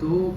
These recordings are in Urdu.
2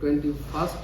21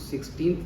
16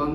1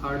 3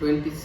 22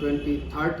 23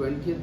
20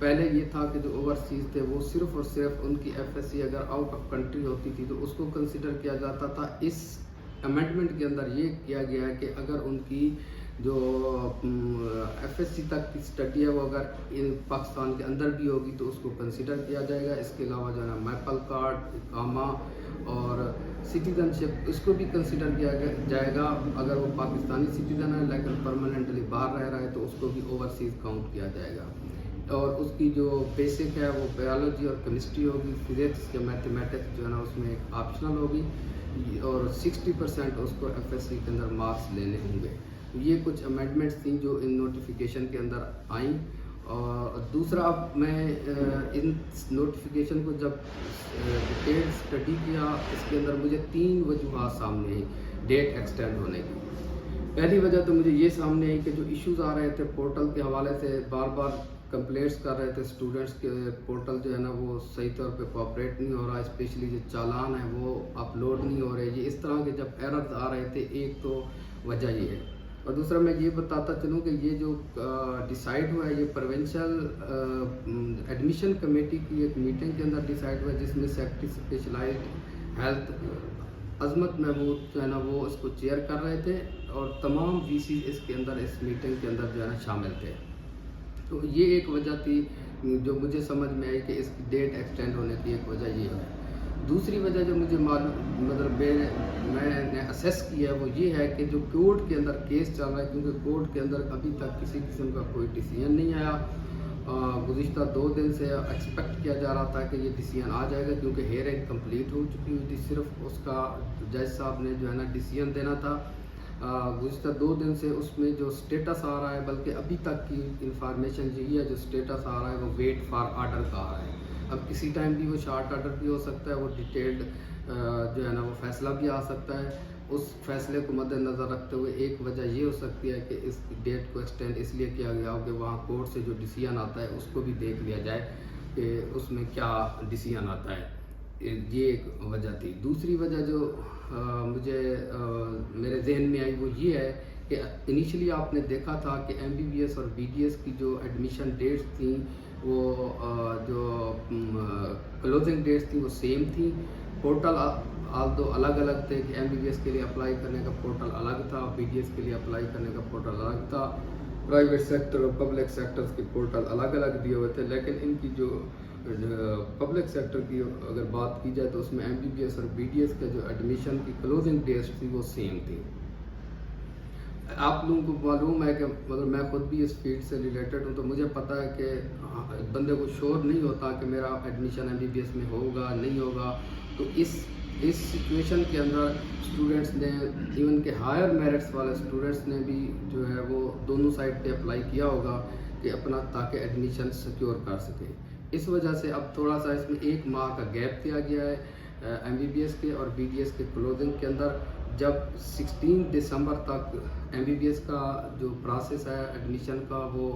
پہلے یہ تھا کہ جو اوورسیز تھے وہ صرف اور صرف ان کی ایف ایس سی اگر آؤٹ آف کنٹری ہوتی تھی تو اس کو کنسیڈر کیا جاتا تھا. اس امینڈمنٹ کے اندر یہ کیا گیا ہے کہ اگر ان کی جو ایف ایس سی تک کی اسٹڈی ہے وہ اگر پاکستان کے اندر بھی ہوگی تو اس کو کنسیڈر کیا جائے گا. اس کے علاوہ جو ہے نا میپل کارڈ، اقامہ اور سٹیزن شپ اس کو بھی کنسیڈر کیا جائے گا. اگر وہ پاکستانی سٹیزن ہے لیکن پرماننٹلی باہر رہ رہا ہے تو اس کو بھی اوورسیز کاؤنٹ کیا جائے گا. اور اس کی جو بیسک ہے وہ بایولوجی اور کیمسٹری ہوگی. فزکس یا میتھمیٹکس جو ہے نا اس میں ایک آپشنل ہوگی اور 60% اس کو ایف ایس سی کے اندر مارکس لینے ہوں گے. یہ کچھ امینڈمنٹس تھیں جو ان نوٹیفیکیشن کے اندر آئیں. اور دوسرا اب میں ان نوٹیفیکیشن کو جب ڈیٹیل اسٹڈی کیا اس کے اندر مجھے 3 وجوہات سامنے آئی ڈیٹ ایکسٹینڈ ہونے کی. پہلی وجہ تو مجھے یہ سامنے آئی کہ جو ایشوز آ رہے تھے پورٹل کے حوالے سے، بار بار کمپلینٹس کر رہے تھے اسٹوڈنٹس کے پورٹل جو ہے نا وہ صحیح طور پہ کوآپریٹ نہیں ہو رہا، اسپیشلی جو چالان ہیں وہ اپلوڈ نہیں ہو رہے. یہ اس طرح کے جب ایررز آ رہے تھے، ایک تو وجہ یہ ہے. اور دوسرا میں یہ بتاتا چلوں کہ یہ جو ڈیسائیڈ ہوا ہے یہ پروونشل ایڈمیشن کمیٹی کی ایک میٹنگ کے اندر ڈیسائیڈ ہوا ہے جس میں سیکرٹری اسپیشلائزڈ ہیلتھ عظمت محمود جو ہے نا وہ اس کو چیئر کر رہے تھے اور تمام وی سی اس کے اندر اس میٹنگ کے اندر جو ہے نا شامل تھے. تو یہ ایک وجہ تھی جو مجھے سمجھ میں آئی کہ اس کی ڈیٹ ایکسٹینڈ ہونے کی ایک وجہ یہ ہے. دوسری وجہ جو مجھے میں نے اسیس کیا ہے وہ یہ ہے کہ جو کورٹ کے اندر کیس چل رہا ہے، کیونکہ کورٹ کے اندر ابھی تک کسی قسم کا کوئی ڈیسیژن نہیں آیا. گزشتہ 2 دن سے ایکسپیکٹ کیا جا رہا تھا کہ یہ ڈیسیژن آ جائے گا کیونکہ ہیئرنگ کمپلیٹ ہو چکی ہوئی تھی. صرف اس کا جج صاحب نے جو ہے نا ڈیسیژن دینا تھا. گزشتہ 2 دن سے اس میں جو سٹیٹس آ رہا ہے، بلکہ ابھی تک کی انفارمیشن یہی ہے جو سٹیٹس آ رہا ہے وہ ویٹ فار آرڈر کا آ رہا ہے. اب کسی ٹائم بھی وہ شارٹ آرڈر بھی ہو سکتا ہے، وہ ڈیٹیلڈ جو ہے نا وہ فیصلہ بھی آ سکتا ہے. اس فیصلے کو مد نظر رکھتے ہوئے ایک وجہ یہ ہو سکتی ہے کہ اس ڈیٹ کو ایکسٹینڈ اس لیے کیا گیا ہو کہ وہاں کورٹ سے جو ڈیسیژن آتا ہے اس کو بھی دیکھ لیا جائے کہ اس میں کیا ڈیسیژن آتا ہے. یہ ایک وجہ تھی. دوسری وجہ جو مجھے میرے ذہن میں آئی وہ یہ ہے کہ انیشلی آپ نے دیکھا تھا کہ ایم بی بی ایس اور بی ڈی ایس کی جو ایڈمیشن ڈیٹس تھیں وہ جو کلوزنگ ڈیٹس تھیں وہ سیم تھیں. پورٹل دو الگ الگ تھے کہ ایم بی بی ایس کے لیے اپلائی کرنے کا پورٹل الگ تھا، بی ڈی ایس کے لیے اپلائی کرنے کا پورٹل الگ تھا. پرائیویٹ سیکٹر اور پبلک سیکٹرز کے پورٹل الگ الگ دیے ہوئے تھے. لیکن ان کی جو پبلک سیکٹر کی اگر بات کی جائے تو اس میں ایم بی بی ایس اور بی ڈی ایس کا جو ایڈمیشن کی کلوزنگ ڈیٹس تھی وہ سیم تھی. آپ لوگوں کو معلوم ہے کہ مطلب میں خود بھی اس فیلڈ سے ریلیٹڈ ہوں تو مجھے پتہ ہے کہ بندے کو شور نہیں ہوتا کہ میرا admission M B B S میں ہوگا نہیں ہوگا. تو اس سچویشن کے اندر اسٹوڈنٹس نے ایون کہ ہائر میرٹس والے اسٹوڈنٹس نے بھی جو ہے وہ دونوں سائڈ پہ اپلائی کیا ہوگا کہ اپنا تاکہ ایڈمیشن سیکیور کر سکے. اس وجہ سے اب تھوڑا سا اس میں 1 ماہ کا گیپ دیا گیا ہے ایم بی بی ایس کے اور بی ڈی ایس کے کلوزنگ کے اندر. جب 16 دسمبر تک ایم بی بی ایس کا جو پروسیس ہے ایڈمیشن کا وہ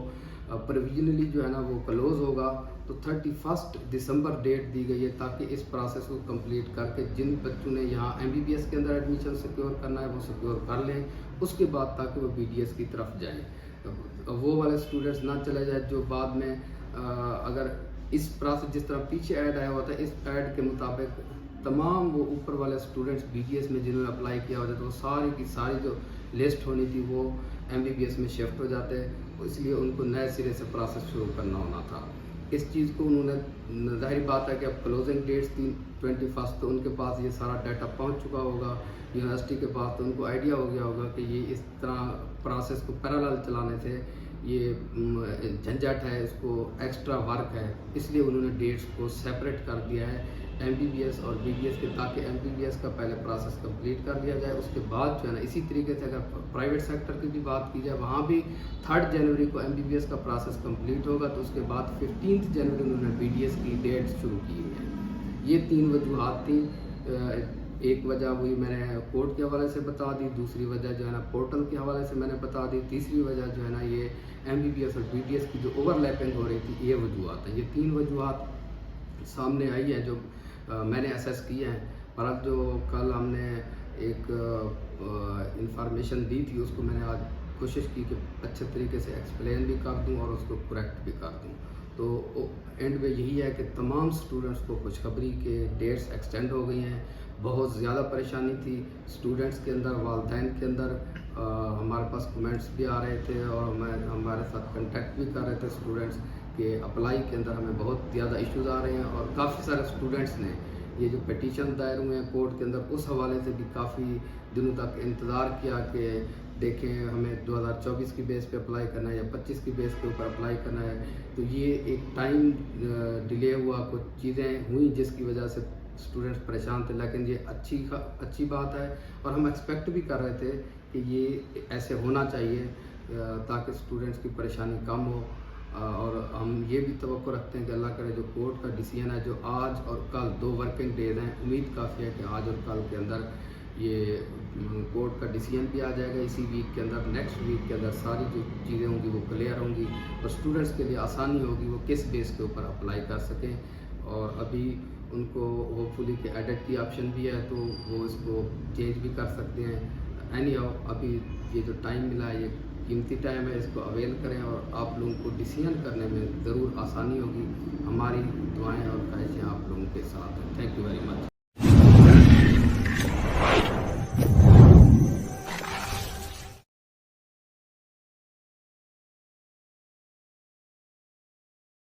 پرویژنلی جو ہے نا وہ کلوز ہوگا تو 31 دسمبر ڈیٹ دی گئی ہے تاکہ اس پروسیس کو کمپلیٹ کر کے جن بچوں نے یہاں ایم بی بی ایس کے اندر ایڈمیشن سیکیور کرنا ہے وہ سیکیور کر لیں. اس کے بعد تاکہ وہ بی ڈی ایس کی طرف جائیں. وہ والے اسٹوڈنٹس نہ چلے جائیں جو بعد میں اگر اس پروسیس جس طرح پیچھے ایڈ آیا ہوا تھا اس ایڈ کے مطابق تمام وہ اوپر والے اسٹوڈنٹس بی ڈی ایس میں جنہوں نے اپلائی کیا ہوتا تو وہ ساری کی ساری جو لسٹ ہونی تھی وہ ایم بی بی ایس میں شفٹ ہو جاتے. اس لیے ان کو نئے سرے سے پروسیس شروع کرنا ہونا تھا. اس چیز کو انہوں نے ظاہر بات ہے کہ اب کلوزنگ ڈیٹس تھی 21 تو ان کے پاس یہ سارا ڈیٹا پہنچ چکا ہوگا یونیورسٹی کے پاس تو ان کو آئیڈیا ہو گیا ہوگا کہ یہ اس طرح پروسیس کو پیرالل چلانے سے یہ جھنجھٹ ہے، اس کو ایکسٹرا ورک ہے. اس لیے انہوں نے ڈیٹس کو سیپریٹ کر دیا ہے ایم بی بی ایس اور بی ڈی ایس کے تاکہ ایم بی بی ایس کا پہلے پروسیس کمپلیٹ کر لیا جائے. اس کے بعد جو ہے نا اسی طریقے سے اگر پرائیویٹ سیکٹر کی بھی بات کی جائے وہاں بھی 3 جنوری کو ایم بی بی ایس کا پروسیس کمپلیٹ ہوگا تو اس کے بعد 15 جنوری انہوں نے بی ڈی ایس کی ڈیٹس شروع کی ہوئی ہیں. یہ 3 وجوہات تھیں. ایک وجہ وہی میں نے کورٹ کے حوالے سے بتا دی، دوسری وجہ جو ہے نا پورٹل کے حوالے سے میں نے بتا دی، تیسری وجہ جو ہے نا یہ ایم بی بی ایس اور بی ڈی ایس کی جو اوور لیپنگ ہو رہی تھی یہ وجوہات ہیں. یہ 3 وجوہات سامنے آئی ہیں جو میں نے اسیس کیا ہے. پر اب جو کل ہم نے ایک انفارمیشن دی تھی اس کو میں نے آج کوشش کی کہ اچھے طریقے سے ایکسپلین بھی کر دوں اور اس کو کریکٹ بھی کر دوں. تو اینڈ میں یہی ہے کہ تمام اسٹوڈنٹس کو خوشخبری کے ڈیٹس ایکسٹینڈ ہو گئی ہیں. بہت زیادہ پریشانی تھی اسٹوڈنٹس کے اندر, والدین کے اندر. ہمارے پاس کمنٹس بھی آ رہے تھے اور ہمارے ساتھ کنٹیکٹ بھی کر رہے تھے اسٹوڈنٹس کہ اپلائی کے اندر ہمیں بہت زیادہ ایشوز آ رہے ہیں. اور کافی سارے اسٹوڈنٹس نے یہ جو پٹیشن دائر ہوئے ہیں کورٹ کے اندر, اس حوالے سے بھی کافی دنوں تک انتظار کیا کہ دیکھیں ہمیں 2024 کی بیس پہ اپلائی کرنا ہے یا 25 کی بیس کے اوپر اپلائی کرنا ہے. تو یہ ایک ٹائم ڈیلے ہوا, کچھ چیزیں ہوئیں جس کی وجہ سے اسٹوڈنٹس پریشان تھے. لیکن یہ اچھی بات ہے اور ہم ایکسپیکٹ بھی کر رہے تھے کہ یہ ایسے ہونا چاہیے تاکہ اسٹوڈنٹس کی پریشانی کم ہو. اور ہم یہ بھی توقع رکھتے ہیں کہ اللہ کرے جو کورٹ کا ڈیسیژن ہے جو آج اور کل 2 ورکنگ ڈیز ہیں, امید کافی ہے کہ آج اور کل کے اندر یہ کورٹ کا ڈیسیژن بھی آ جائے گا اسی ویک کے اندر. نیکسٹ ویک کے اندر ساری جو چیزیں ہوں گی وہ کلیئر ہوں گی اور اسٹوڈنٹس کے لیے آسانی ہوگی وہ کس بیس کے اوپر اپلائی کر سکیں. اور ابھی ان کو ہوپ فلی کہ ایڈٹ کی آپشن بھی ہے تو وہ اس کو چینج بھی کر سکتے ہیں. اینی ہاؤ ابھی یہ جو ٹائم ملا ہے یہ قیمتی ٹائم ہے, اس کو اویل کریں اور آپ لوگوں کو ڈیسیژن کرنے میں ضرور آسانی ہوگی. ہماری دعائیں اور خواہشیں آپ لوگوں کے ساتھ ہیں. Thank you very much.